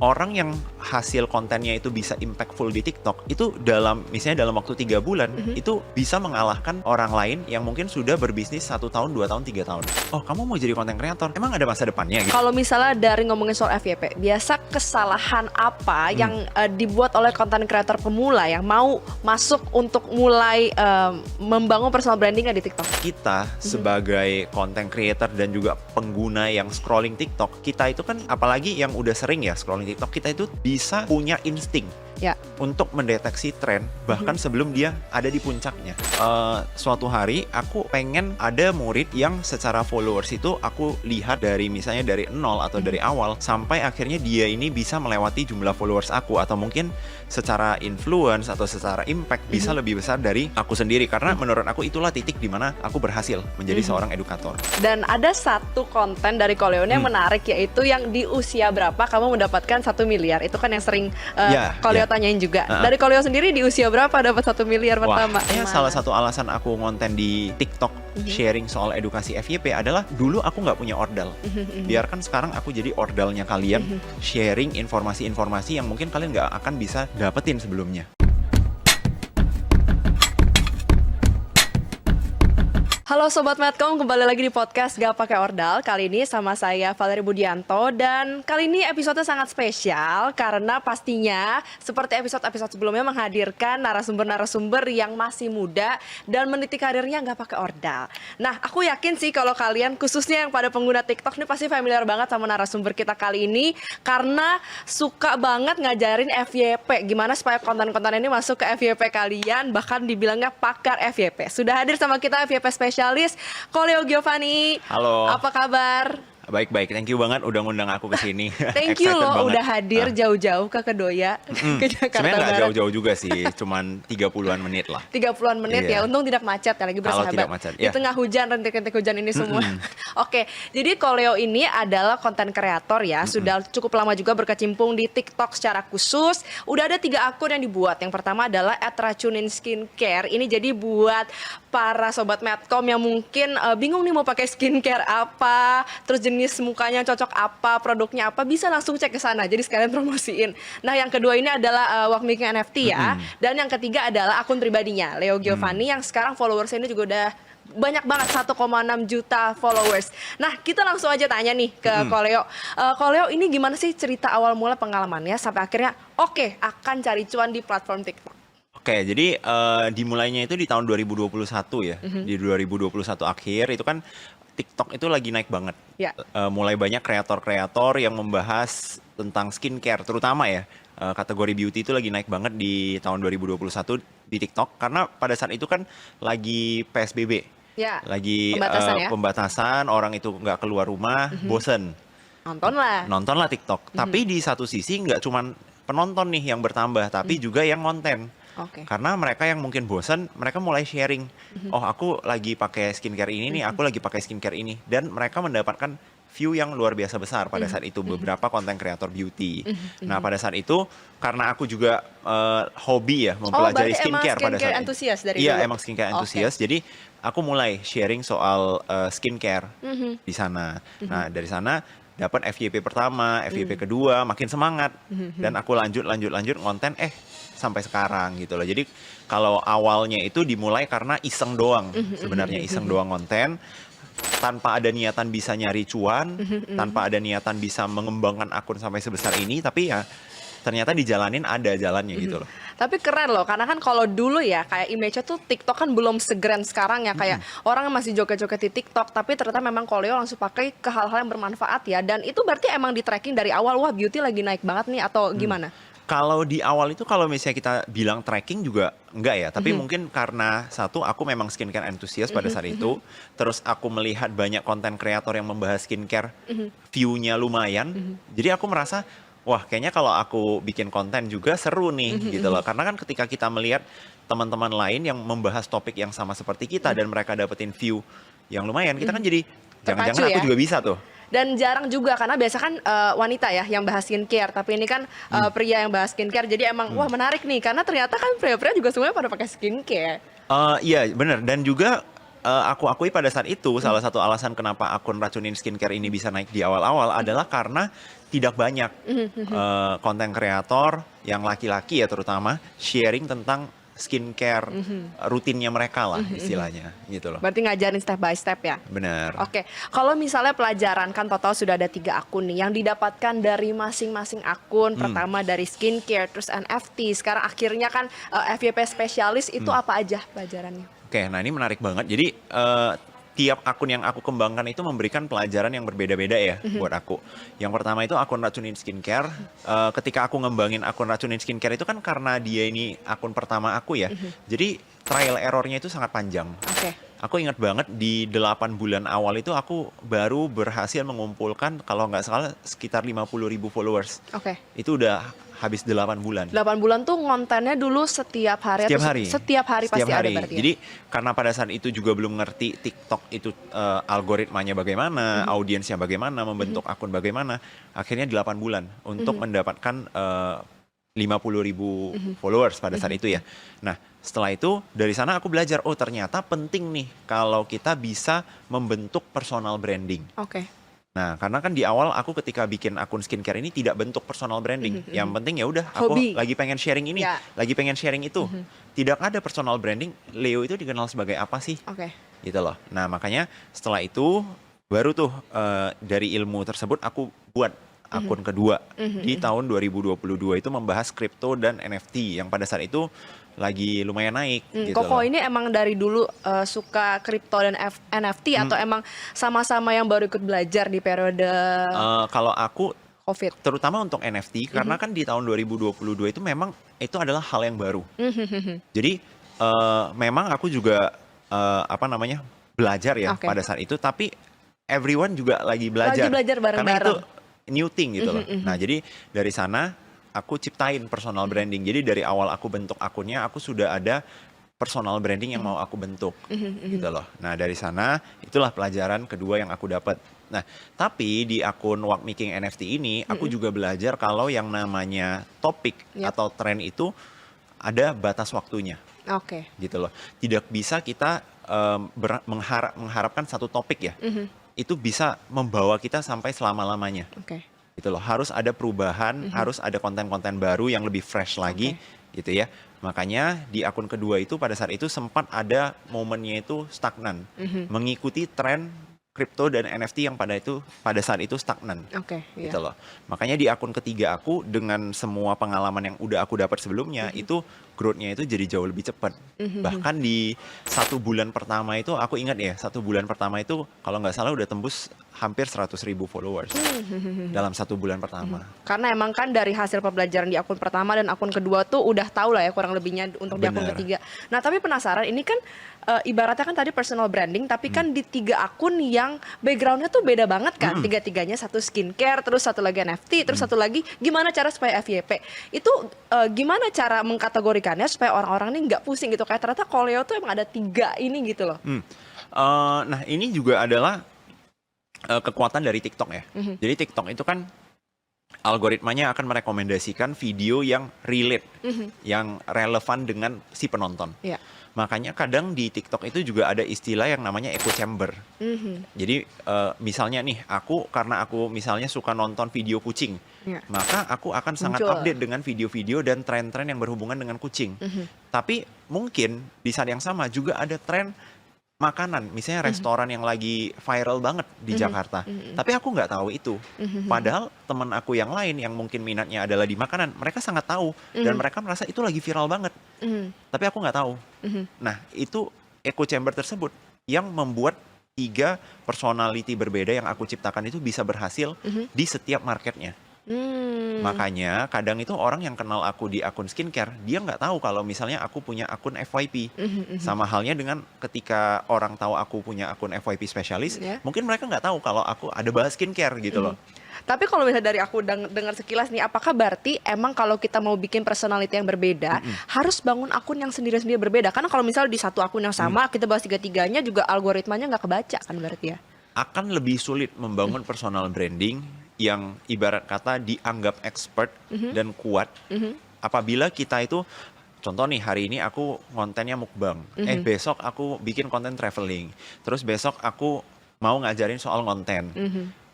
orang yang hasil kontennya itu bisa impactful di TikTok itu misalnya dalam waktu 3 bulan itu bisa mengalahkan orang lain yang mungkin sudah berbisnis 1 tahun, 2 tahun, 3 tahun. Oh, kamu mau jadi content creator? Emang ada masa depannya gitu? Kalau misalnya dari ngomongin soal FYP, biasa kesalahan apa yang dibuat oleh content creator pemula yang mau masuk untuk mulai membangun personal brandingnya di TikTok? Kita sebagai content creator dan juga pengguna yang scrolling TikTok, kita itu kan apalagi yang udah sering ya scrolling TikTok, kita itu bisa punya insting untuk mendeteksi tren bahkan sebelum dia ada di puncaknya. Suatu hari aku pengen ada murid yang secara followers itu aku lihat misalnya dari 0 atau dari awal sampai akhirnya dia ini bisa melewati jumlah followers aku, atau mungkin secara influence atau secara impact bisa lebih besar dari aku sendiri, karena menurut aku itulah titik dimana aku berhasil menjadi seorang edukator. Dan ada satu konten dari Koleo yang menarik, yaitu yang di usia berapa kamu mendapatkan 1 miliar. Itu kan yang sering Koleo tanyain juga. Dari Koleo sendiri di usia berapa dapat 1 miliar pertama? Salah satu alasan aku ngonten di TikTok sharing soal edukasi FYP adalah dulu aku nggak punya ordal. Biarkan sekarang aku jadi ordalnya kalian, sharing informasi-informasi yang mungkin kalian nggak akan bisa dapetin sebelumnya. Halo Sobat Medcom, kembali lagi di podcast Gak Pakai Ordal. Kali ini sama saya Valerie Budianto, dan kali ini episode sangat spesial karena pastinya seperti episode-episode sebelumnya menghadirkan narasumber-narasumber yang masih muda dan meniti karirnya gak pakai ordal. Nah, aku yakin sih kalau kalian khususnya yang pada pengguna TikTok ini pasti familiar banget sama narasumber kita kali ini karena suka banget ngajarin FYP, gimana supaya konten-konten ini masuk ke FYP kalian, bahkan dibilangnya pakar FYP. Sudah hadir sama kita FYP spesialis Koleo Giovanni. Halo. Apa kabar? Baik-baik, thank you banget udah ngundang aku ke sini. Thank you loh udah hadir jauh-jauh ke Kedoya, ke Jakarta sebenarnya Barat. nggak jauh-jauh juga sih, cuman 30-an menit lah. 30-an menit ya, untung tidak macet ya, lagi bersahabat. Kalau tidak macet, di tengah hujan, rintik-rintik hujan ini semua. Oke, jadi Koleo ini adalah konten kreator ya, sudah cukup lama juga berkecimpung di TikTok secara khusus. Udah ada 3 akun yang dibuat. Yang pertama adalah @racunin_skincare. Ini jadi buat para Sobat Medcom yang mungkin bingung nih mau pakai skincare apa, terus jenis mukanya cocok apa, produknya apa, bisa langsung cek ke sana. Jadi sekalian promosiin. Nah, yang kedua ini adalah Wakmaking NFT ya. Dan yang ketiga adalah akun pribadinya, Leo Giovanni, yang sekarang followersnya ini juga udah banyak banget, 1,6 juta followers. Nah, kita langsung aja tanya nih ke Koleo. Koleo, ini gimana sih cerita awal mula pengalamannya sampai akhirnya akan cari cuan di platform TikTok? Oke, jadi dimulainya itu di tahun 2021 ya. Di 2021 akhir itu kan TikTok itu lagi naik banget. Mulai banyak kreator-kreator yang membahas tentang skincare, terutama ya. Kategori beauty itu lagi naik banget di tahun 2021 di TikTok. Karena pada saat itu kan lagi PSBB. Lagi pembatasan, orang itu nggak keluar rumah, bosen. Nontonlah TikTok. Tapi di satu sisi nggak cuman penonton nih yang bertambah, tapi juga yang konten. Karena mereka yang mungkin bosan, mereka mulai sharing. Oh, aku lagi pakai skincare ini nih, aku lagi pakai skincare ini. Dan mereka mendapatkan view yang luar biasa besar pada saat itu, beberapa konten kreator beauty. Nah, pada saat itu, karena aku juga hobi ya, mempelajari skincare pada saat itu. Iya, emang skincare entusias. Jadi, aku mulai sharing soal skincare di sana. Nah, dari sana dapat FYP pertama, FYP kedua, makin semangat. Dan aku lanjut konten, sampai sekarang gitu loh. Jadi kalau awalnya itu dimulai karena iseng doang, sebenarnya iseng doang konten, tanpa ada niatan bisa nyari cuan, tanpa ada niatan bisa mengembangkan akun sampai sebesar ini, tapi ya ternyata dijalanin ada jalannya gitu loh. Tapi keren loh, karena kan kalau dulu ya kayak image-nya tuh TikTok kan belum segeren sekarang ya, kayak orang masih joget-joget di TikTok, tapi ternyata memang Koleo langsung pakai ke hal-hal yang bermanfaat ya. Dan itu berarti emang di tracking dari awal, wah beauty lagi naik banget nih, atau gimana? Kalau di awal itu, kalau misalnya kita bilang tracking juga enggak ya, tapi mungkin karena satu, aku memang skincare enthusiast pada saat itu, terus aku melihat banyak konten kreator yang membahas skincare, view-nya lumayan, jadi aku merasa, wah kayaknya kalau aku bikin konten juga seru nih gitu loh, karena kan ketika kita melihat teman-teman lain yang membahas topik yang sama seperti kita dan mereka dapetin view yang lumayan, kita kan jadi jangan-jangan aku juga bisa tuh. Dan jarang juga, karena biasa kan wanita ya yang bahas skincare, tapi ini kan pria yang bahas skincare, jadi emang wah menarik nih, karena ternyata kan pria-pria juga semuanya pada pakai skincare. Iya benar, dan juga aku akui pada saat itu salah satu alasan kenapa akun Racunin Skincare ini bisa naik di awal-awal adalah karena tidak banyak konten kreator yang laki-laki ya terutama sharing tentang skincare rutinnya mereka lah istilahnya gitu loh. Berarti ngajarin step by step ya? Benar. Oke, kalau misalnya pelajaran kan total sudah ada 3 akun nih yang didapatkan dari masing-masing akun. Pertama dari skincare, terus NFT, sekarang akhirnya kan FYP spesialis itu apa aja pelajarannya? Oke, nah ini menarik banget. Jadi tiap akun yang aku kembangkan itu memberikan pelajaran yang berbeda-beda ya buat aku. Yang pertama itu akun Racunin Skincare. Ketika aku ngembangin akun Racunin Skincare itu kan karena dia ini akun pertama aku ya. Jadi trial errornya itu sangat panjang. Oke. Aku ingat banget di 8 bulan awal itu aku baru berhasil mengumpulkan kalau nggak salah sekitar 50.000 followers. Oke. Itu udah habis 8 bulan. 8 bulan tuh kontennya dulu setiap hari Setiap atau hari. setiap hari Setiap pasti hari. ada berarti ya? Jadi karena pada saat itu juga belum ngerti TikTok itu algoritmanya bagaimana, audiensnya bagaimana, membentuk akun bagaimana, akhirnya 8 bulan untuk mendapatkan 50.000 followers pada saat itu ya. Nah, setelah itu dari sana aku belajar, oh ternyata penting nih kalau kita bisa membentuk personal branding. Oke. Nah, karena kan di awal aku ketika bikin akun skincare ini tidak bentuk personal branding. Yang penting ya udah aku Hobi. lagi pengen sharing ini, lagi pengen sharing itu. Tidak ada personal branding. Leo itu dikenal sebagai apa sih? Oke. Gitu loh. Nah, makanya setelah itu baru tuh dari ilmu tersebut aku buat akun kedua di tahun 2022 itu membahas kripto dan NFT yang pada saat itu lagi lumayan naik gitu Koko loh. ini emang dari dulu suka kripto dan NFT atau emang sama-sama yang baru ikut belajar di periode Kalau aku COVID? terutama untuk NFT karena kan di tahun 2022 itu memang itu adalah hal yang baru. Jadi memang aku juga belajar ya pada saat itu, tapi everyone juga lagi belajar. Lagi belajar bareng-bareng. Karena itu new thing gitu loh. Nah, jadi dari sana aku ciptain personal branding. Jadi dari awal aku bentuk akunnya, aku sudah ada personal branding yang mau aku bentuk gitu loh. Nah, dari sana itulah pelajaran kedua yang aku dapat. Nah, tapi di akun What Making NFT ini aku juga belajar kalau yang namanya topik atau tren itu ada batas waktunya. Oke. Gitu loh. Tidak bisa kita mengharapkan satu topik ya. Itu bisa membawa kita sampai selama-lamanya. Oke. Gitu loh. Harus ada perubahan, harus ada konten-konten baru yang lebih fresh lagi gitu ya. Makanya di akun kedua itu pada saat itu sempat ada momennya itu stagnan. Mengikuti tren kripto dan NFT yang pada saat itu stagnan. Oke, gitu loh. Makanya di akun ketiga aku dengan semua pengalaman yang udah aku dapat sebelumnya itu growth-nya itu jadi jauh lebih cepat. Bahkan di 1 bulan pertama itu aku ingat ya, 1 bulan pertama itu kalau nggak salah udah tembus hampir 100.000 followers dalam 1 bulan pertama. Karena emang kan dari hasil pembelajaran di akun pertama dan akun kedua tuh udah tahu lah ya kurang lebihnya untuk di akun ketiga. Nah, tapi penasaran ini kan ibaratnya kan tadi personal branding, tapi kan di 3 akun yang backgroundnya tuh beda banget kan. Tiga-tiganya, satu skincare, terus satu lagi NFT, terus satu lagi gimana cara supaya FYP. Itu gimana cara mengkategorikannya supaya orang-orang ini nggak pusing gitu. Kayak ternyata Koleo tuh emang ada 3 ini gitu loh. Nah, ini juga adalah kekuatan dari TikTok ya. Jadi TikTok itu kan algoritmanya akan merekomendasikan video yang relate, yang relevan dengan si penonton. Makanya kadang di TikTok itu juga ada istilah yang namanya echo chamber. Jadi misalnya nih, karena aku misalnya suka nonton video kucing, maka aku akan sangat update dengan video-video dan tren-tren yang berhubungan dengan kucing. Tapi mungkin di saat yang sama juga ada tren makanan, misalnya restoran yang lagi viral banget di Jakarta. Tapi aku nggak tahu itu. Padahal teman aku yang lain yang mungkin minatnya adalah di makanan, mereka sangat tahu dan mereka merasa itu lagi viral banget. Tapi aku nggak tahu. Nah, itu echo chamber tersebut yang membuat 3 personality berbeda yang aku ciptakan itu bisa berhasil di setiap marketnya. Makanya kadang itu orang yang kenal aku di akun skincare, dia nggak tahu kalau misalnya aku punya akun FYP. Sama halnya dengan ketika orang tahu aku punya akun FYP spesialis, mungkin mereka nggak tahu kalau aku ada bahas skincare gitu loh. Tapi kalau misalnya dari aku dengar sekilas nih, apakah berarti emang kalau kita mau bikin personality yang berbeda, harus bangun akun yang sendiri-sendiri berbeda? Karena kalau misalnya di satu akun yang sama, kita bahas 3-tiganya juga algoritmanya nggak kebaca kan berarti ya? Akan lebih sulit membangun personal branding yang ibarat kata dianggap expert dan kuat apabila kita itu contoh nih, hari ini aku kontennya mukbang, besok aku bikin konten traveling, terus besok aku mau ngajarin soal konten.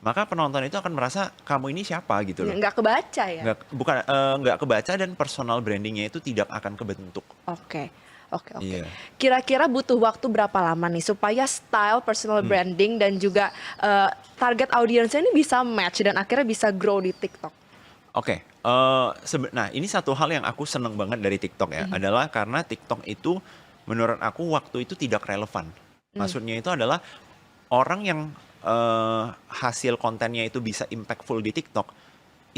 Maka penonton itu akan merasa kamu ini siapa gitu loh. Nggak kebaca ya? Nggak kebaca, dan personal brandingnya itu tidak akan kebentuk. Oke. Iya. Kira-kira butuh waktu berapa lama nih supaya style personal branding dan juga target audiensnya ini bisa match dan akhirnya bisa grow di TikTok? Oke, nah ini satu hal yang aku seneng banget dari TikTok ya, adalah karena TikTok itu menurut aku waktu itu tidak relevan. Maksudnya itu adalah orang yang hasil kontennya itu bisa impactful di TikTok,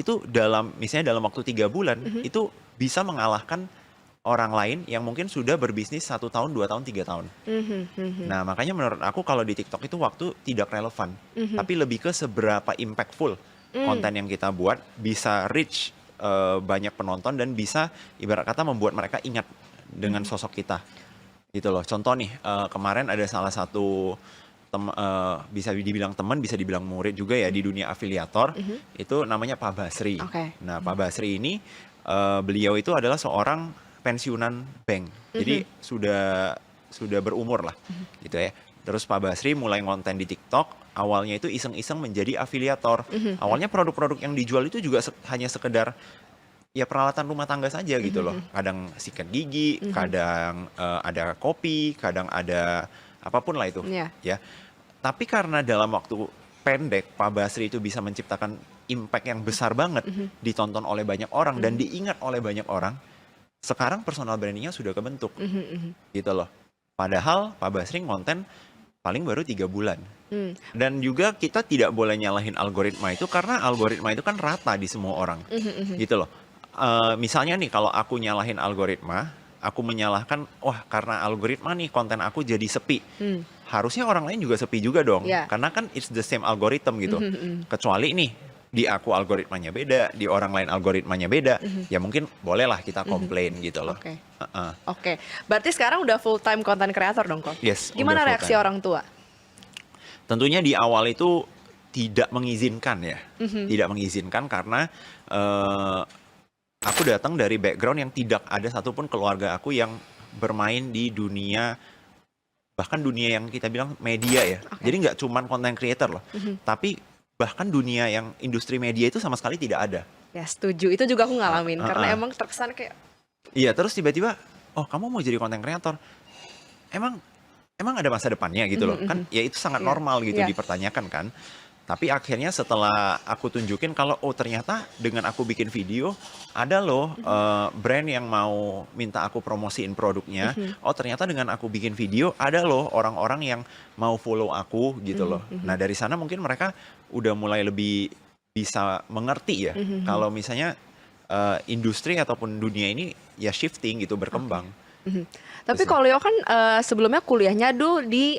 itu misalnya dalam waktu 3 bulan, itu bisa mengalahkan orang lain yang mungkin sudah berbisnis 1 tahun, 2 tahun, 3 tahun. Nah, makanya menurut aku kalau di TikTok itu waktu tidak relevan, tapi lebih ke seberapa impactful konten yang kita buat, bisa reach banyak penonton dan bisa ibarat kata membuat mereka ingat dengan sosok kita. Gitu loh. Contoh nih, kemarin ada salah satu bisa dibilang teman, bisa dibilang murid juga ya di dunia afiliator, itu namanya Pak Basri. Nah, Pak Basri ini beliau itu adalah seorang pensiunan bank, jadi sudah berumur lah, gitu ya. Terus Pak Basri mulai konten di TikTok, awalnya itu iseng-iseng menjadi afiliator. Awalnya produk-produk yang dijual itu juga hanya sekedar ya peralatan rumah tangga saja gitu loh. Kadang sikat gigi, kadang ada kopi, kadang ada apapun lah itu, ya. Tapi karena dalam waktu pendek Pak Basri itu bisa menciptakan impact yang besar banget, ditonton oleh banyak orang dan diingat oleh banyak orang. Sekarang personal brandingnya sudah kebentuk, gitu loh. Padahal Pak Basri konten paling baru 3 bulan. Dan juga kita tidak boleh nyalahin algoritma itu, karena algoritma itu kan rata di semua orang, gitu loh. Misalnya nih, kalau aku nyalahin algoritma, aku menyalahkan, wah karena algoritma nih konten aku jadi sepi. Harusnya orang lain juga sepi juga dong, karena kan it's the same algorithm gitu. Kecuali nih, di aku algoritmanya beda, di orang lain algoritmanya beda, ya mungkin bolehlah kita komplain gitu loh. Oke. Berarti sekarang udah full time content creator dong, Kok? Yes. Gimana reaksi orang tua? Tentunya di awal itu tidak mengizinkan ya, tidak mengizinkan karena aku datang dari background yang tidak ada satupun keluarga aku yang bermain di dunia, bahkan dunia yang kita bilang media ya. Jadi nggak cuman content creator loh, tapi bahkan dunia yang industri media itu sama sekali tidak ada. Ya setuju, itu juga aku ngalamin karena emang terkesan kayak. Iya, terus tiba-tiba, oh kamu mau jadi content creator, emang ada masa depannya gitu loh, kan? Ya itu sangat normal gitu dipertanyakan kan. Tapi akhirnya setelah aku tunjukin kalau ternyata dengan aku bikin video ada loh brand yang mau minta aku promosiin produknya. Oh ternyata dengan aku bikin video ada loh orang-orang yang mau follow aku gitu loh. Nah dari sana mungkin mereka udah mulai lebih bisa mengerti ya kalau misalnya industri ataupun dunia ini ya shifting gitu, berkembang. Tapi kalau Leo kan sebelumnya kuliahnya di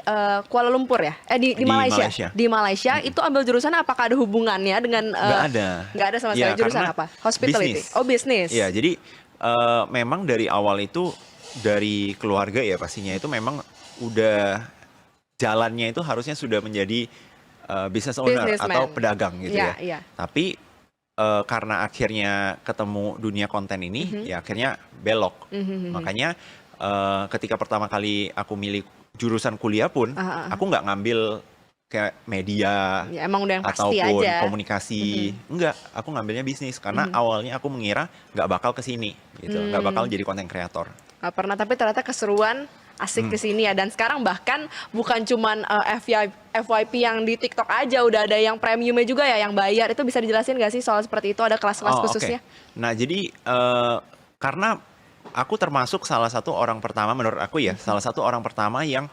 Kuala Lumpur ya? Di Malaysia. Di Malaysia itu ambil jurusan, apakah ada hubungannya dengan nggak ada sama sekali. Jurusan apa? Hospitality. Bisnis. Oh, bisnis. Iya, jadi memang dari awal itu dari keluarga ya pastinya itu memang udah jalannya itu harusnya sudah menjadi business owner atau pedagang gitu ya. Tapi karena akhirnya ketemu dunia konten ini, ya akhirnya belok. Makanya ketika pertama kali aku milih jurusan kuliah pun, aku nggak ngambil kayak media emang udah yang pasti ataupun aja. Komunikasi. Enggak, aku ngambilnya bisnis karena awalnya aku mengira nggak bakal kesini, gitu, nggak bakal jadi konten kreator. Nggak pernah, tapi ternyata keseruan, asik di sini ya. Dan sekarang bahkan bukan cuman FYP yang di TikTok aja, udah ada yang premiumnya juga ya, yang bayar. Itu bisa dijelasin nggak sih soal seperti itu? Ada kelas-kelas khususnya? Nah jadi karena aku termasuk salah satu orang pertama, menurut aku ya, salah satu orang pertama yang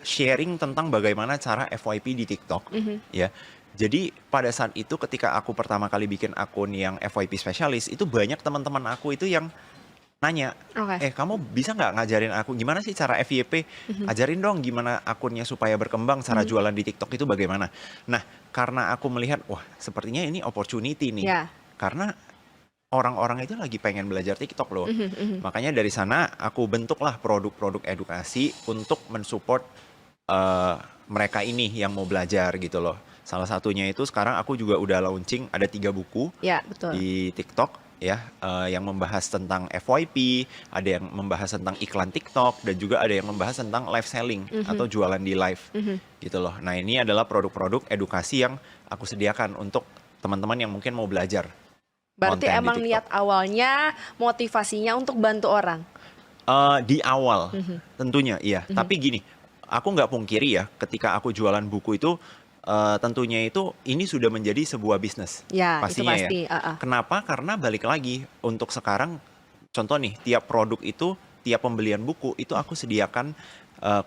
sharing tentang bagaimana cara FYP di TikTok, ya. Jadi pada saat itu ketika aku pertama kali bikin akun yang FYP spesialis, itu banyak teman-teman aku itu yang nanya, kamu bisa nggak ngajarin aku gimana sih cara FYP? Ajarin dong gimana akunnya supaya berkembang, cara jualan di TikTok itu bagaimana. Nah, karena aku melihat, wah sepertinya ini opportunity nih, karena orang-orang itu lagi pengen belajar TikTok loh. Makanya dari sana aku bentuklah produk-produk edukasi untuk mensupport mereka ini yang mau belajar gitu loh. Salah satunya itu sekarang aku juga udah launching ada 3 buku di TikTok. ya, yang membahas tentang FYP, ada yang membahas tentang iklan TikTok, dan juga ada yang membahas tentang live selling atau jualan di live, gitu loh. Nah ini adalah produk-produk edukasi yang aku sediakan untuk teman-teman yang mungkin mau belajar Berarti konten di emang TikTok. niat awalnya motivasinya untuk bantu orang. Di awal, tentunya iya. Tapi gini, aku nggak pungkiri ya, ketika aku jualan buku itu, tentunya itu ini sudah menjadi sebuah bisnis, Ya, itu pastinya ya. pasti. Kenapa? Karena balik lagi, untuk sekarang, contoh nih, tiap produk itu, tiap pembelian buku itu aku sediakan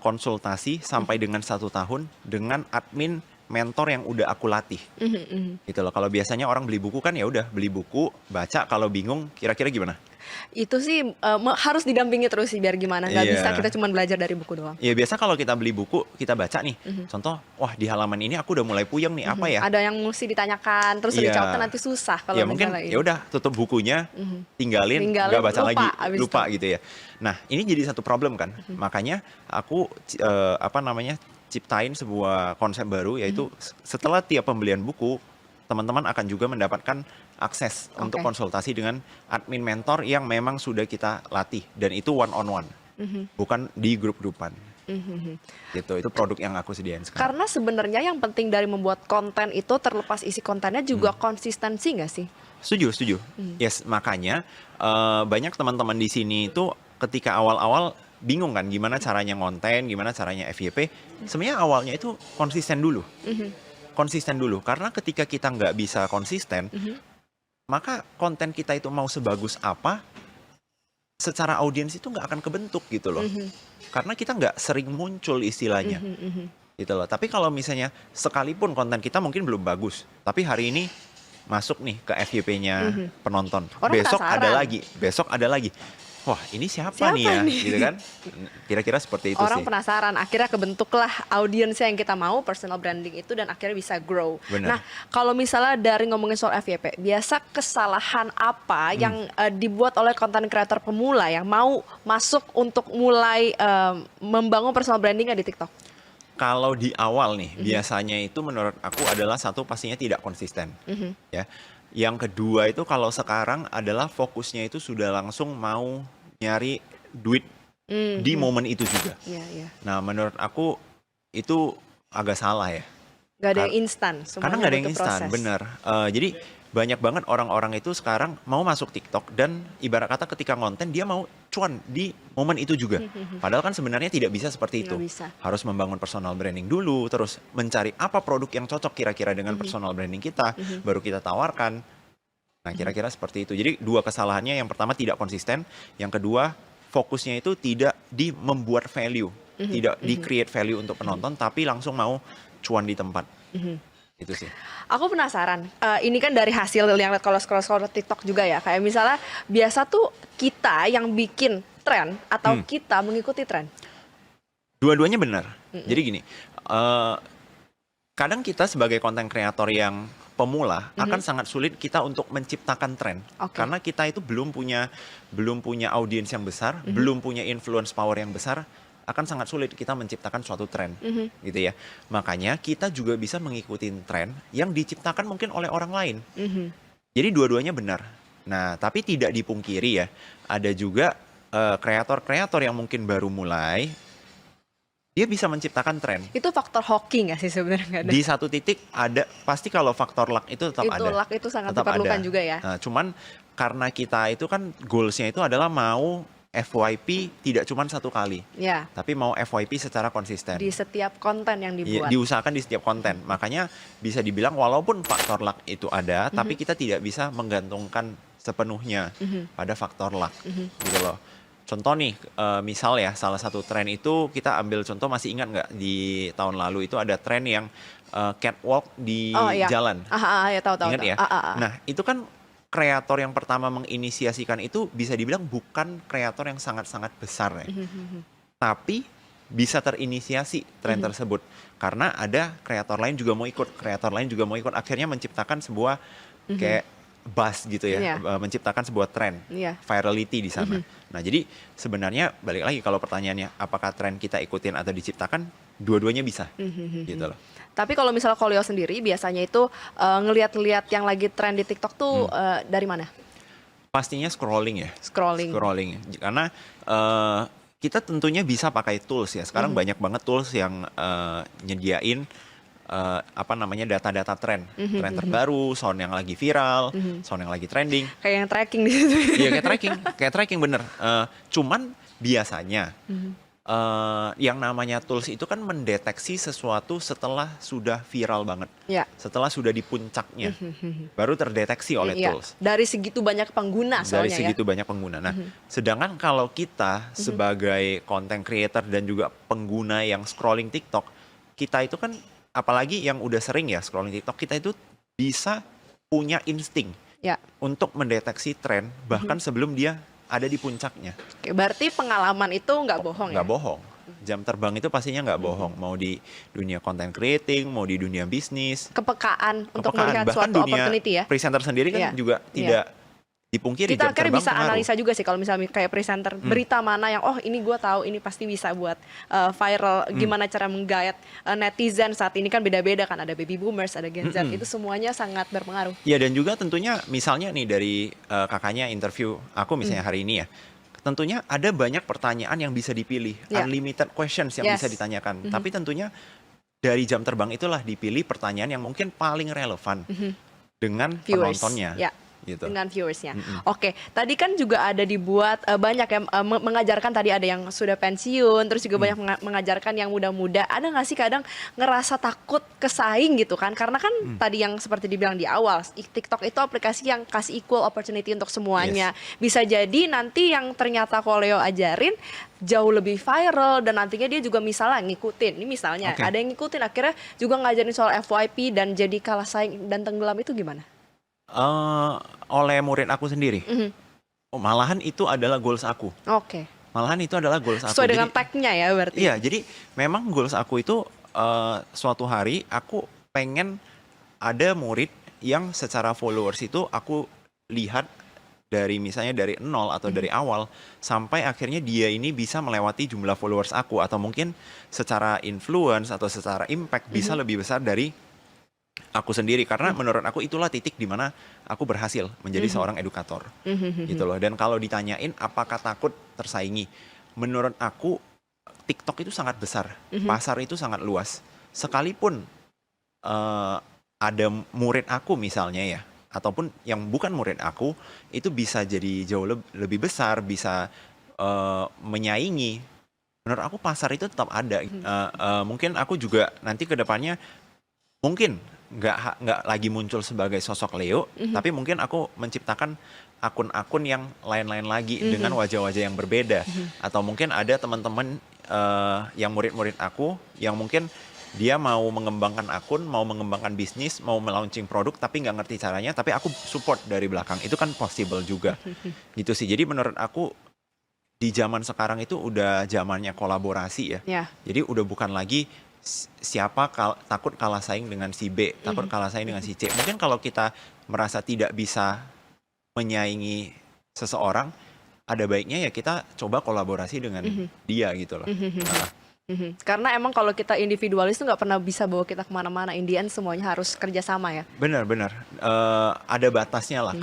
konsultasi sampai dengan 1 tahun dengan admin mentor yang udah aku latih, gitu loh. Kalau biasanya orang beli buku kan ya udah beli buku, baca, kalau bingung kira-kira gimana? Itu sih harus didampingi terus sih biar gimana. Nggak bisa Iya. kita cuma belajar dari buku doang. Ya biasa kalau kita beli buku, kita baca nih, contoh, wah di halaman ini aku udah mulai puyeng nih, apa ya? Ada yang mesti ditanyakan, terus Iya. dicatat nanti susah kalau Ya mungkin misalnya ini. ya udah tutup bukunya, tinggalin, Tinggalin, nggak baca lupa lagi, abis lupa itu. gitu ya. Nah ini jadi satu problem kan, makanya aku ciptain sebuah konsep baru, yaitu setelah tiap pembelian buku, teman-teman akan juga mendapatkan akses untuk Oke. konsultasi dengan admin mentor yang memang sudah kita latih, dan itu one on one, bukan di grup-grupan. Gitu, itu produk yang aku sediain sekarang. Karena sebenarnya yang penting dari membuat konten itu terlepas isi kontennya juga konsistensi nggak sih? Setuju, setuju. Yes, makanya banyak teman-teman di sini itu ketika awal-awal bingung kan gimana caranya ngonten, gimana caranya FYP. Sebenarnya awalnya itu konsisten dulu. Konsisten dulu, karena ketika kita nggak bisa konsisten, maka konten kita itu mau sebagus apa, secara audiens itu nggak akan kebentuk gitu loh. Karena kita nggak sering muncul istilahnya. Gitu loh. Tapi kalau misalnya sekalipun konten kita mungkin belum bagus, tapi hari ini masuk nih ke FYP-nya penonton. Orang Besok ada penasaran. lagi, besok ada lagi. Wah, ini siapa Siapa nih ya? nih? Gitu kan? Kira-kira seperti itu Orang sih. penasaran, akhirnya kebentuklah audiensnya yang kita mau, personal branding itu, dan akhirnya bisa grow. Benar. Nah, kalau misalnya dari ngomongin soal FYP, biasa kesalahan apa yang dibuat oleh konten kreator pemula yang mau masuk untuk mulai membangun personal brandingnya di TikTok? Kalau di awal nih, biasanya itu menurut aku adalah satu, pastinya tidak konsisten. Ya. Yang kedua itu kalau sekarang adalah fokusnya itu sudah langsung mau nyari duit di momen itu juga. Iya, iya. Nah, menurut aku itu agak salah ya. Gak ada yang instan, Karena semuanya nggak ada yang butuh instan, proses. bener. Jadi banyak banget orang-orang itu sekarang mau masuk TikTok, dan ibarat kata ketika konten dia mau cuan di momen itu juga. Padahal kan sebenarnya tidak bisa seperti itu. Nggak bisa. Harus membangun personal branding dulu, terus mencari apa produk yang cocok kira-kira dengan personal branding kita, baru kita tawarkan. Nah, kira-kira seperti itu. Jadi dua kesalahannya, yang pertama tidak konsisten, yang kedua fokusnya itu tidak di membuat value, tidak di create value untuk penonton, tapi langsung mau cuan di tempat. Itu sih. Aku penasaran, ini kan dari hasil yang lihat kalau scroll-scroll TikTok juga ya, kayak misalnya biasa tuh kita yang bikin tren atau kita mengikuti tren. Dua-duanya benar. Jadi gini, kadang kita sebagai konten kreator yang pemula akan sangat sulit kita untuk menciptakan tren. Oke. Karena kita itu belum punya audiens yang besar, belum punya influence power yang besar, akan sangat sulit kita menciptakan suatu tren, gitu ya. Makanya kita juga bisa mengikuti tren yang diciptakan mungkin oleh orang lain. Jadi dua-duanya benar. Nah, tapi tidak dipungkiri ya, ada juga kreator-kreator yang mungkin baru mulai, dia bisa menciptakan tren. Itu faktor hoki nggak sih sebenarnya? Nggak ada? Di satu titik ada, pasti kalau faktor luck itu tetap Itu ada. luck itu sangat Tetap diperlukan ada. juga ya. Nah, cuman karena kita itu kan goalsnya itu adalah mau FYP tidak cuma satu kali, Ya, tapi mau FYP secara konsisten. di setiap konten yang Iya, dibuat. diusahakan di setiap konten. Makanya bisa dibilang walaupun faktor luck itu ada, tapi kita tidak bisa menggantungkan sepenuhnya pada faktor luck, gitu loh. Contoh nih, misal ya, salah satu tren itu kita ambil contoh, masih ingat nggak di tahun lalu itu ada tren yang catwalk di Oh iya. jalan. Ya tahu. Ingat ya? Nah, itu kan kreator yang pertama menginisiasikan itu bisa dibilang bukan kreator yang sangat-sangat besar ya. Tapi bisa terinisiasi tren tersebut. Karena ada kreator lain juga mau ikut, akhirnya menciptakan sebuah kayak buzz gitu ya, Iya. menciptakan sebuah tren, Iya. virality di sana. Nah, jadi sebenarnya balik lagi kalau pertanyaannya apakah tren kita ikutin atau diciptakan, dua-duanya bisa, gitu loh. Tapi kalau misalnya Koleo sendiri biasanya itu ngelihat-lihat yang lagi tren di TikTok tuh dari mana? Pastinya scrolling ya. Scrolling. Karena kita tentunya bisa pakai tools ya. Sekarang banyak banget tools yang nyediain data-data tren terbaru, sound yang lagi viral, sound yang lagi trending. Kayak yang tracking di situ. Iya, kayak tracking bener. Cuman biasanya yang namanya tools itu kan mendeteksi sesuatu setelah sudah viral banget, setelah sudah di puncaknya, baru terdeteksi oleh tools. Dari segitu banyak pengguna soalnya. Dari segitu banyak pengguna. Nah, sedangkan kalau kita sebagai content creator dan juga pengguna yang scrolling TikTok, kita itu kan apalagi yang udah sering ya scrolling TikTok, kita itu bisa punya insting untuk mendeteksi tren bahkan sebelum dia ada di puncaknya. Oke, berarti pengalaman itu nggak bohong Nggak bohong. Jam terbang itu pastinya nggak bohong. Mau di dunia content creating, mau di dunia bisnis. Kepekaan untuk melihat suatu opportunity ya. Presenter sendiri kan juga tidak dipungkiri. Kita akhirnya bisa analisa juga sih kalau misalnya kayak presenter berita mana yang ini gue tahu ini pasti bisa buat viral. Gimana cara menggait netizen saat ini kan beda-beda kan, ada baby boomers, ada Gen Z, itu semuanya sangat berpengaruh. Ya, dan juga tentunya misalnya nih dari kakaknya interview aku misalnya hari ini ya, tentunya ada banyak pertanyaan yang bisa dipilih, unlimited questions yang bisa ditanyakan. Tapi tentunya dari jam terbang itulah dipilih pertanyaan yang mungkin paling relevan dengan penontonnya. Gitu. Dengan viewersnya. Oke, tadi kan juga ada dibuat banyak yang mengajarkan, tadi ada yang sudah pensiun, terus juga banyak mengajarkan yang muda-muda. Ada nggak sih kadang ngerasa takut kesaing gitu kan? Karena kan tadi yang seperti dibilang di awal, TikTok itu aplikasi yang kasih equal opportunity untuk semuanya. Bisa jadi nanti yang ternyata Koleo ajarin jauh lebih viral dan nantinya dia juga misalnya ngikutin. Ini misalnya ada yang ngikutin akhirnya juga ngajarin soal FYP dan jadi kalah saing dan tenggelam, itu gimana? Oleh murid aku sendiri. Malahan itu adalah goals aku. Malahan itu adalah goals aku. Sesuai dengan tag-nya ya berarti. Iya, jadi memang goals aku itu suatu hari aku pengen ada murid yang secara followers itu aku lihat dari misalnya dari 0 atau dari awal sampai akhirnya dia ini bisa melewati jumlah followers aku, atau mungkin secara influence atau secara impact bisa lebih besar dari aku sendiri, karena menurut aku itulah titik di mana aku berhasil menjadi seorang edukator, gitu loh. Dan kalau ditanyain apakah takut tersaingi, menurut aku TikTok itu sangat besar, pasar itu sangat luas. Sekalipun ada murid aku misalnya ya, ataupun yang bukan murid aku, itu bisa jadi jauh lebih besar, bisa menyaingi. Menurut aku pasar itu tetap ada. Mungkin aku juga nanti ke depannya mungkin nggak lagi muncul sebagai sosok Leo, tapi mungkin aku menciptakan akun-akun yang lain-lain lagi dengan wajah-wajah yang berbeda. Atau mungkin ada teman-teman yang murid-murid aku yang mungkin dia mau mengembangkan akun, mau mengembangkan bisnis, mau melaunching produk tapi nggak ngerti caranya, tapi aku support dari belakang. Itu kan possible juga. Gitu sih. Jadi menurut aku di zaman sekarang itu udah zamannya kolaborasi ya. Jadi udah bukan lagi siapa takut kalah saing dengan si B, takut kalah saing dengan si C. Mungkin kalau kita merasa tidak bisa menyaingi seseorang, ada baiknya ya kita coba kolaborasi dengan dia gitu loh. Karena emang kalau kita individualis tuh nggak pernah bisa bawa kita kemana-mana. In the end semuanya harus kerjasama ya. Benar. Ada batasnya lah.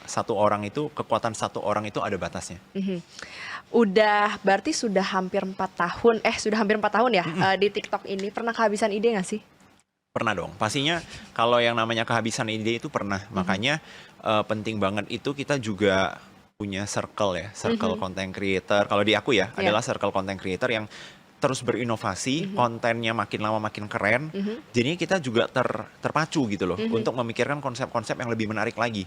Satu orang itu, kekuatan satu orang itu ada batasnya. Berarti sudah hampir 4 tahun, ya di TikTok ini. Pernah kehabisan ide nggak sih? Pernah dong. Pastinya kalau yang namanya kehabisan ide itu pernah. Makanya penting banget itu kita juga punya circle ya, circle content creator. Kalau di aku ya, adalah circle content creator yang terus berinovasi, kontennya makin lama makin keren. Jadi kita juga terpacu gitu loh untuk memikirkan konsep-konsep yang lebih menarik lagi.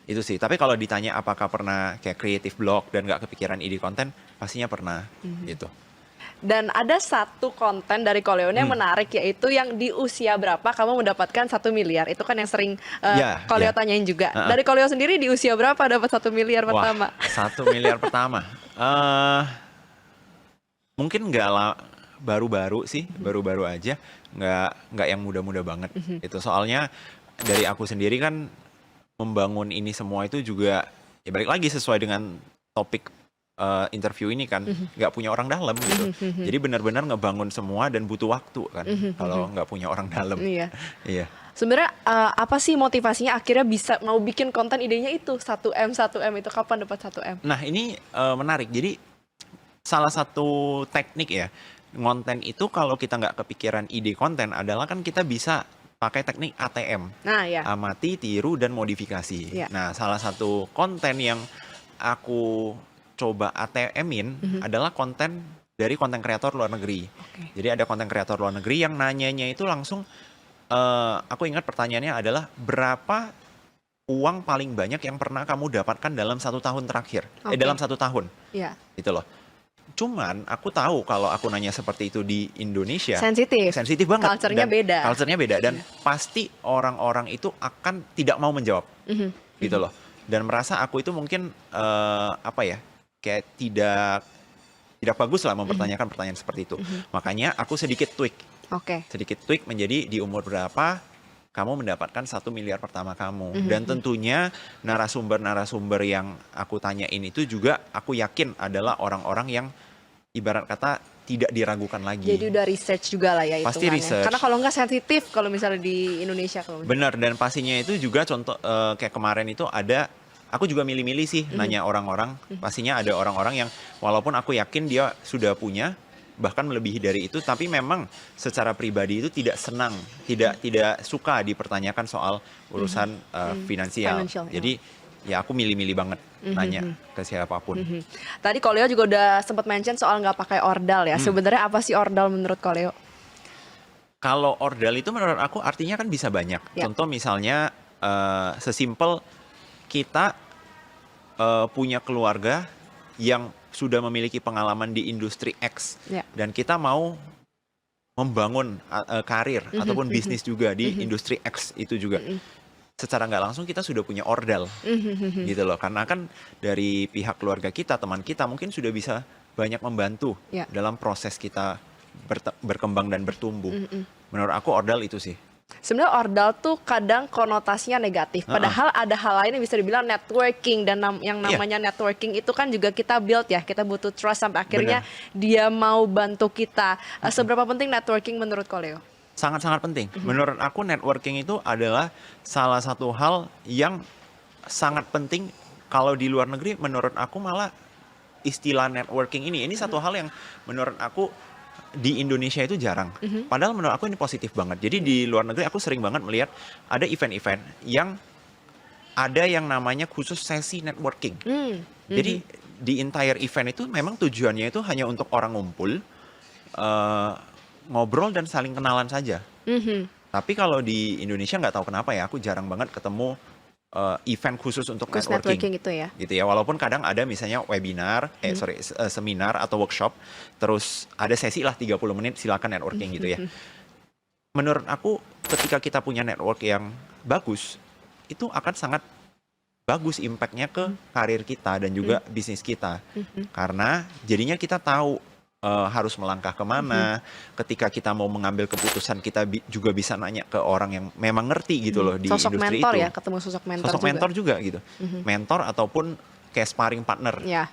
Itu sih. Tapi kalau ditanya apakah pernah kayak creative blog dan nggak kepikiran ide konten, pastinya pernah gitu. Dan ada satu konten dari Koleo yang menarik, yaitu yang di usia berapa kamu mendapatkan 1 miliar. Itu kan yang sering Koleo tanyain juga. Dari Koleo sendiri di usia berapa dapat 1 miliar pertama? 1 miliar pertama. Mungkin baru-baru sih, baru-baru aja. Nggak yang muda-muda banget. Itu soalnya dari aku sendiri kan membangun ini semua itu juga ya balik lagi sesuai dengan topik interview ini kan, nggak punya orang dalam gitu. Jadi benar-benar ngebangun semua dan butuh waktu kan kalau nggak punya orang dalam. Iya. Sebenarnya apa sih motivasinya akhirnya bisa mau bikin konten, idenya itu 1M itu kapan dapat 1M? Nah ini menarik. Jadi salah satu teknik ya, konten itu kalau kita nggak kepikiran ide konten adalah kan kita bisa pakai teknik ATM. Nah ya. Amati, tiru, dan modifikasi. Ya. Nah salah satu konten yang aku coba ATM-in adalah konten dari konten kreator luar negeri. Okay. Jadi ada konten kreator luar negeri yang nanyanya itu langsung, aku ingat pertanyaannya adalah berapa uang paling banyak yang pernah kamu dapatkan dalam 1 tahun terakhir, dalam 1 tahun, gitu loh. Cuman aku tahu kalau aku nanya seperti itu di Indonesia, sensitif banget, culture-nya beda, dan pasti orang-orang itu akan tidak mau menjawab, gitu loh. Dan merasa aku itu mungkin kayak tidak bagus lah mempertanyakan pertanyaan seperti itu. Makanya aku sedikit tweak. Sedikit tweak menjadi di umur berapa kamu mendapatkan 1 miliar pertama kamu. Dan tentunya narasumber-narasumber yang aku tanyain itu juga aku yakin adalah orang-orang yang ibarat kata tidak diragukan lagi. Jadi udah research juga lah ya itu. Pasti research. Karena kalau nggak sensitif kalau misalnya di Indonesia. Benar, dan pastinya itu juga contoh kayak kemarin itu ada, aku juga milih-milih sih nanya orang-orang. Pastinya ada orang-orang yang walaupun aku yakin dia sudah punya, bahkan melebihi dari itu, tapi memang secara pribadi itu tidak senang, tidak suka dipertanyakan soal urusan finansial. Jadi ya aku milih-milih banget nanya ke siapapun. Tadi Ko Leo juga udah sempat mention soal nggak pakai ordal ya. Sebenarnya apa sih ordal menurut Ko Leo? Kalau ordal itu menurut aku artinya kan bisa banyak. Contoh misalnya sesimpel kita punya keluarga yang sudah memiliki pengalaman di industri X, dan kita mau membangun karir ataupun bisnis juga di industri X itu juga. Secara nggak langsung kita sudah punya ordal, gitu loh. Karena kan dari pihak keluarga kita, teman kita mungkin sudah bisa banyak membantu dalam proses kita berkembang dan bertumbuh. Menurut aku ordal itu sih. Sebenarnya ordal tuh kadang konotasinya negatif. Padahal ada hal lain yang bisa dibilang networking, dan yang namanya networking itu kan juga kita build ya. Kita butuh trust sampai akhirnya dia mau bantu kita. Seberapa penting networking menurut Ko Leo? Sangat-sangat penting. Menurut aku networking itu adalah salah satu hal yang sangat penting. Kalau di luar negeri menurut aku malah istilah networking ini satu hal yang menurut aku di Indonesia itu jarang. Padahal menurut aku ini positif banget. Jadi di luar negeri aku sering banget melihat ada event-event yang ada yang namanya khusus sesi networking. Jadi di entire event itu memang tujuannya itu hanya untuk orang ngumpul, ngobrol dan saling kenalan saja. Tapi kalau di Indonesia nggak tahu kenapa ya, aku jarang banget ketemu event khusus untuk networking itu ya. Gitu ya. Walaupun kadang ada misalnya webinar, seminar atau workshop, terus ada sesi lah 30 menit silakan networking gitu ya. Menurut aku ketika kita punya network yang bagus, itu akan sangat bagus impact-nya ke karir kita dan juga bisnis kita. Karena jadinya kita tahu harus melangkah kemana. Ketika kita mau mengambil keputusan, kita juga bisa nanya ke orang yang memang ngerti gitu loh di sosok industri mentor itu. Ya, ketemu sosok mentor. Sosok mentor juga gitu. Mentor ataupun kayak sparring partner. Ya,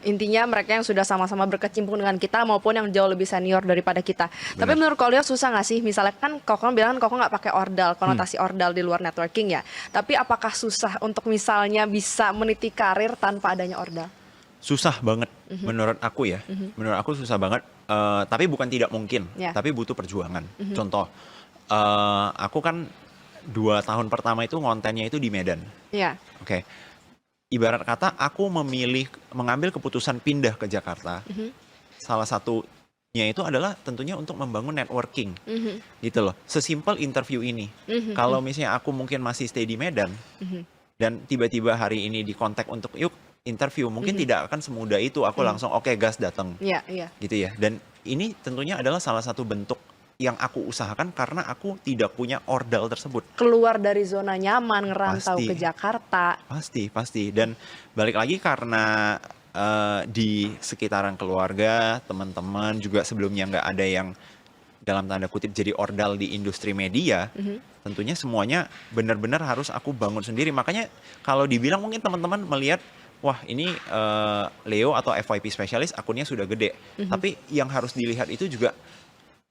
intinya mereka yang sudah sama-sama berkecimpung dengan kita maupun yang jauh lebih senior daripada kita. Tapi menurut Ko Leo susah nggak sih? Misalnya kan Koko bilang Koko nggak pakai ordal, konotasi ordal di luar networking ya. Tapi apakah susah untuk misalnya bisa meniti karir tanpa adanya ordal? Susah banget menurut aku ya. Menurut aku susah banget. Tapi bukan tidak mungkin. Tapi butuh perjuangan. Contoh, aku kan 2 tahun pertama itu ngontennya itu di Medan. Oke. Ibarat kata aku mengambil keputusan pindah ke Jakarta. Salah satunya itu adalah tentunya untuk membangun networking. Gitu loh. Sesimpel interview ini. Kalau misalnya aku mungkin masih stay di Medan, dan tiba-tiba hari ini dikontak untuk yuk interview, mungkin tidak akan semudah itu aku langsung oke, gas datang. Gitu ya. Dan ini tentunya adalah salah satu bentuk yang aku usahakan karena aku tidak punya ordal tersebut. Keluar dari zona nyaman, ngerantau ke Jakarta. Pasti. Dan balik lagi karena di sekitaran keluarga, teman-teman juga sebelumnya nggak ada yang dalam tanda kutip jadi ordal di industri media, tentunya semuanya benar-benar harus aku bangun sendiri. Makanya kalau dibilang mungkin teman-teman melihat, wah ini Leo atau FYP Specialist akunnya sudah gede. Tapi yang harus dilihat itu juga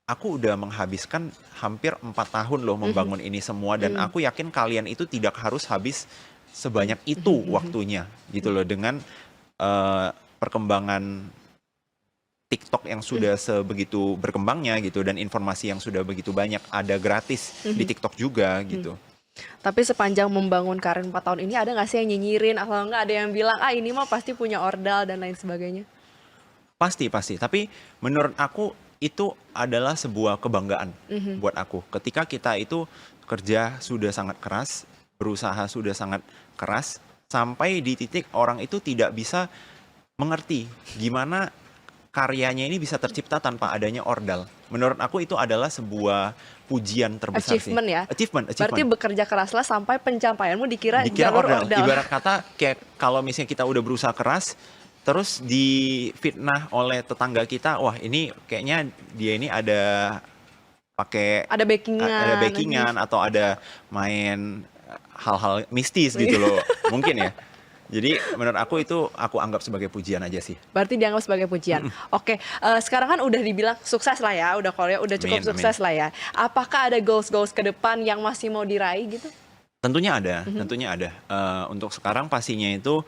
aku udah menghabiskan hampir 4 tahun loh membangun ini semua, dan aku yakin kalian itu tidak harus habis sebanyak itu waktunya gitu loh, dengan perkembangan TikTok yang sudah sebegitu berkembangnya gitu, dan informasi yang sudah begitu banyak, ada gratis di TikTok juga gitu. Tapi sepanjang membangun karir 4 tahun ini, ada nggak sih yang nyinyirin atau nggak ada yang bilang, ah ini mah pasti punya ordal dan lain sebagainya? Pasti. Tapi menurut aku itu adalah sebuah kebanggaan buat aku. Ketika kita itu kerja sudah sangat keras, berusaha sudah sangat keras, sampai di titik orang itu tidak bisa mengerti gimana karyanya ini bisa tercipta tanpa adanya ordal. Menurut aku itu adalah sebuah pujian terbesar Achievement sih. ya? Achievement. Berarti bekerja keraslah sampai pencapaianmu dikira Dikira jalur ordal. ordal. Ibarat kata kayak kalau misalnya kita udah berusaha keras, terus difitnah oleh tetangga kita, wah ini kayaknya dia ini ada pakai Ada backingan. atau ada main hal-hal mistis gitu loh, mungkin ya. Jadi menurut aku itu aku anggap sebagai pujian aja sih. Berarti dianggap sebagai pujian. Oke, sekarang kan udah dibilang sukses lah ya, udah cukup sukses lah ya. Apakah ada goals ke depan yang masih mau diraih gitu? Tentunya ada. Untuk sekarang pastinya itu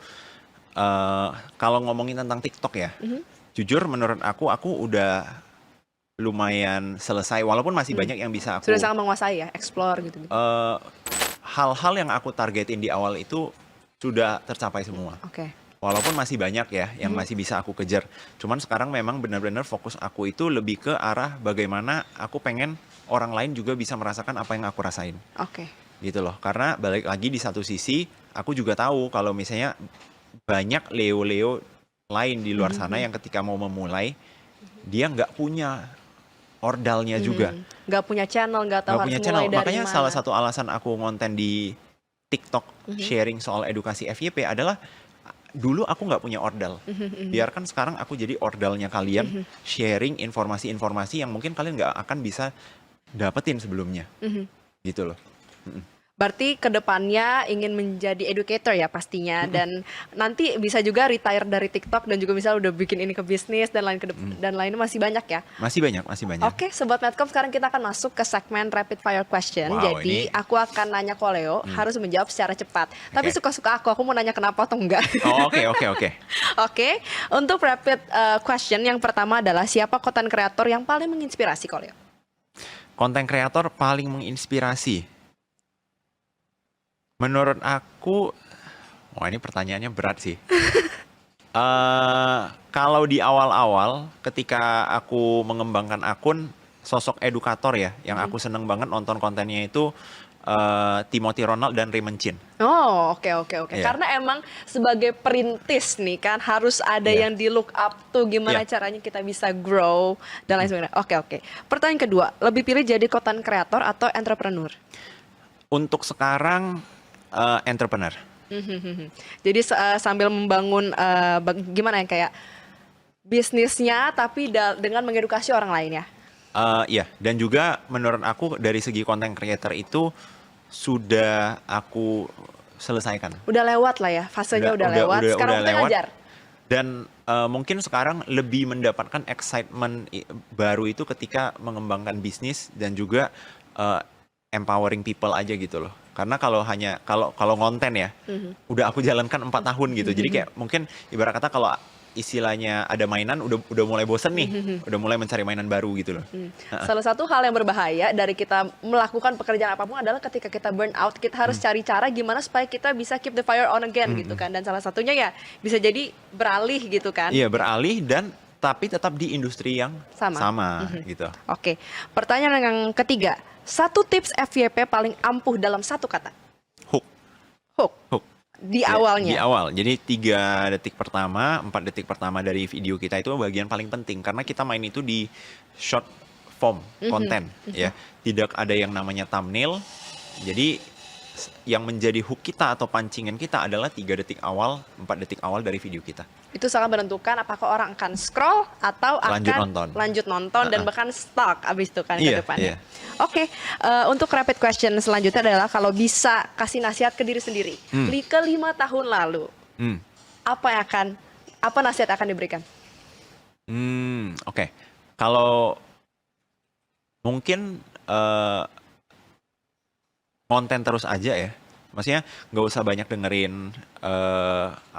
kalau ngomongin tentang TikTok ya, jujur menurut aku udah lumayan selesai, walaupun masih banyak yang bisa aku. Sudah sangat menguasai ya, explore gitu. Hal-hal yang aku targetin di awal itu sudah tercapai semua. Oke. Walaupun masih banyak ya yang masih bisa aku kejar. Cuman sekarang memang benar-benar fokus aku itu lebih ke arah bagaimana aku pengen orang lain juga bisa merasakan apa yang aku rasain. Oke. Gitu loh. Karena balik lagi di satu sisi, aku juga tahu kalau misalnya banyak Leo-Leo lain di luar sana yang ketika mau memulai, dia nggak punya ordalnya juga. Nggak punya channel, nggak tahu harus mulai dari Makanya mana. salah satu alasan aku ngonten di TikTok sharing soal edukasi FYP adalah dulu aku nggak punya ordal. Biarkan sekarang aku jadi ordalnya kalian, sharing informasi-informasi yang mungkin kalian nggak akan bisa dapetin sebelumnya. Gitu loh. Berarti kedepannya ingin menjadi educator ya pastinya, dan nanti bisa juga retire dari TikTok dan juga misalnya udah bikin ini ke bisnis dan lainnya masih banyak ya. Masih banyak. Oke, Sobat Medcom, sekarang kita akan masuk ke segmen rapid fire question. Wow, Jadi aku akan nanya ke Leo, harus menjawab secara cepat. Tapi suka-suka aku mau nanya kenapa atau enggak. Oh, oke. Oke, untuk rapid question yang pertama adalah siapa konten kreator yang paling menginspirasi Leo? Konten kreator paling menginspirasi. Menurut aku, wah ini pertanyaannya berat sih. Kalau di awal-awal ketika aku mengembangkan akun, sosok edukator ya, yang aku seneng banget nonton kontennya itu Timothy Ronald dan Raymond Chin. Oh, oke. Yeah. Karena emang sebagai perintis nih kan harus ada yang di look up tuh gimana caranya kita bisa grow dan lain sebagainya. Oke. Pertanyaan kedua, lebih pilih jadi content creator atau entrepreneur? Untuk sekarang entrepreneur. Jadi sambil membangun gimana ya, kayak bisnisnya tapi dengan mengedukasi orang lain ya. Iya, dan juga menurut aku dari segi content creator itu sudah aku selesaikan. Udah lewat lah ya, fasenya udah lewat. Sekarang kita ngajar. Dan mungkin sekarang lebih mendapatkan excitement baru itu ketika mengembangkan bisnis dan juga empowering people aja gitu loh. Karena kalau ngonten ya, udah aku jalankan 4 tahun gitu. Jadi kayak mungkin ibarat kata kalau istilahnya ada mainan udah mulai bosen nih, udah mulai mencari mainan baru gitu loh. Salah satu hal yang berbahaya dari kita melakukan pekerjaan apapun adalah ketika kita burn out, kita harus cari cara gimana supaya kita bisa keep the fire on again gitu kan. Dan salah satunya ya bisa jadi beralih gitu kan. Iya, beralih dan tapi tetap di industri yang sama gitu. Oke, pertanyaan yang ketiga. Satu tips FYP paling ampuh dalam satu kata. Hook. Di awalnya. Di awal. Jadi 3 detik pertama, 4 detik pertama dari video kita itu bagian paling penting karena kita main itu di short form konten ya. Tidak ada yang namanya thumbnail. Jadi yang menjadi hook kita atau pancingan kita adalah 3 detik awal, 4 detik awal dari video kita. Itu sangat menentukan apakah orang akan scroll atau lanjut nonton dan bahkan stuck abis itu kan ke depannya. Oke, untuk rapid question selanjutnya adalah kalau bisa kasih nasihat ke diri sendiri. Ke 5 tahun lalu, apa nasihat akan diberikan? Oke. Kalau Mungkin konten terus aja ya. Maksudnya nggak usah banyak dengerin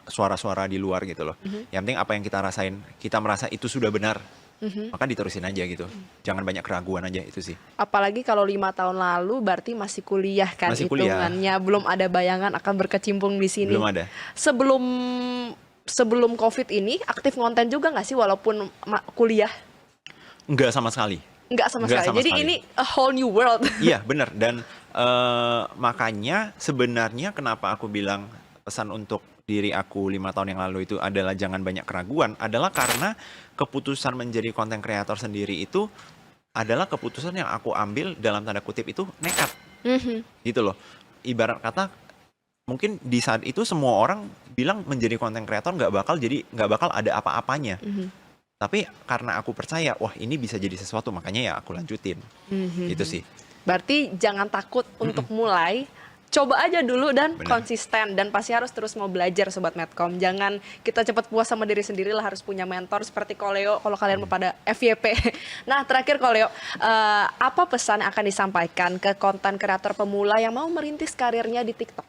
suara-suara di luar gitu loh. Yang penting apa yang kita rasain, kita merasa itu sudah benar, maka diterusin aja gitu. Jangan banyak keraguan aja, itu sih. Apalagi kalau 5 tahun lalu berarti masih kuliah kan Masih kuliah. hitungannya, belum ada bayangan akan berkecimpung di sini. Belum ada. Sebelum COVID ini aktif konten juga nggak sih walaupun kuliah? Nggak sama sekali. Nggak sama Nggak sekali. sama Jadi sekali. ini a whole new world. Iya benar, dan makanya sebenarnya kenapa aku bilang pesan untuk diri aku 5 tahun yang lalu itu adalah jangan banyak keraguan, adalah karena keputusan menjadi konten kreator sendiri itu adalah keputusan yang aku ambil dalam tanda kutip itu nekat. Gitu loh. Ibarat kata mungkin di saat itu semua orang bilang menjadi konten kreator nggak bakal ada apa-apanya. Tapi karena aku percaya, wah ini bisa jadi sesuatu, makanya ya aku lanjutin. Gitu sih. Berarti jangan takut untuk mulai. Coba aja dulu dan Bener. konsisten, dan pasti harus terus mau belajar Sobat Medcom. Jangan kita cepat puas sama diri sendiri lah, harus punya mentor seperti Koleo kalau kalian mau pada FYP. Nah terakhir Koleo, apa pesan yang akan disampaikan ke konten kreator pemula yang mau merintis karirnya di TikTok?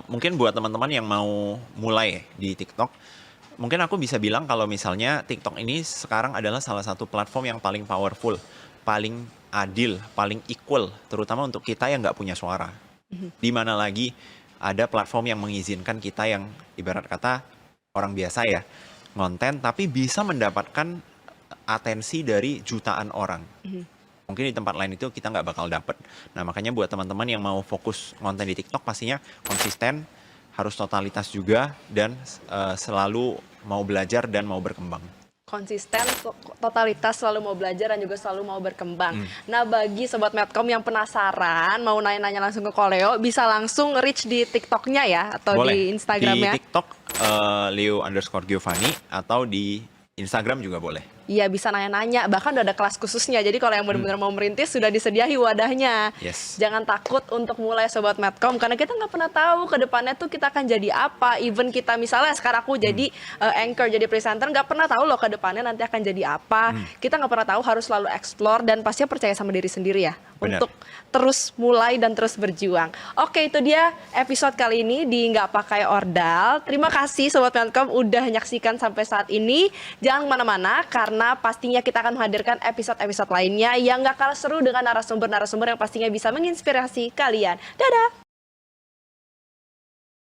Mungkin buat teman-teman yang mau mulai di TikTok, mungkin aku bisa bilang kalau misalnya TikTok ini sekarang adalah salah satu platform yang paling powerful, paling adil, paling equal, terutama untuk kita yang nggak punya suara. Di mana lagi ada platform yang mengizinkan kita yang ibarat kata orang biasa ya, ngonten tapi bisa mendapatkan atensi dari jutaan orang. Mungkin di tempat lain itu kita nggak bakal dapet. Nah makanya buat teman-teman yang mau fokus konten di TikTok pastinya konsisten, harus totalitas juga, dan selalu mau belajar dan mau berkembang. Konsisten, totalitas, selalu mau belajar dan juga selalu mau berkembang. Nah bagi Sobat Medcom yang penasaran mau nanya-nanya langsung ke Koleo, bisa langsung reach di TikToknya ya, atau Boleh. di Instagramnya. Di TikTok Leo_Giovanni atau di Instagram juga boleh. Iya, bisa nanya-nanya, bahkan udah ada kelas khususnya. Jadi kalau yang benar-benar mau merintis sudah disediakan wadahnya. Yes. Jangan takut untuk mulai Sobat Medcom, karena kita nggak pernah tahu ke depannya tuh kita akan jadi apa. Even kita misalnya sekarang aku jadi anchor, jadi presenter, nggak pernah tahu loh ke depannya nanti akan jadi apa. Kita nggak pernah tahu, harus selalu explore dan pastinya percaya sama diri sendiri ya. Benar. Untuk terus mulai dan terus berjuang. Oke, itu dia episode kali ini di Nggak Pakai Ordal. Terima kasih Sobat Medcom udah menyaksikan sampai saat ini. Jangan kemana-mana, karena pastinya kita akan menghadirkan episode-episode lainnya yang nggak kalah seru dengan narasumber-narasumber yang pastinya bisa menginspirasi kalian. Dadah!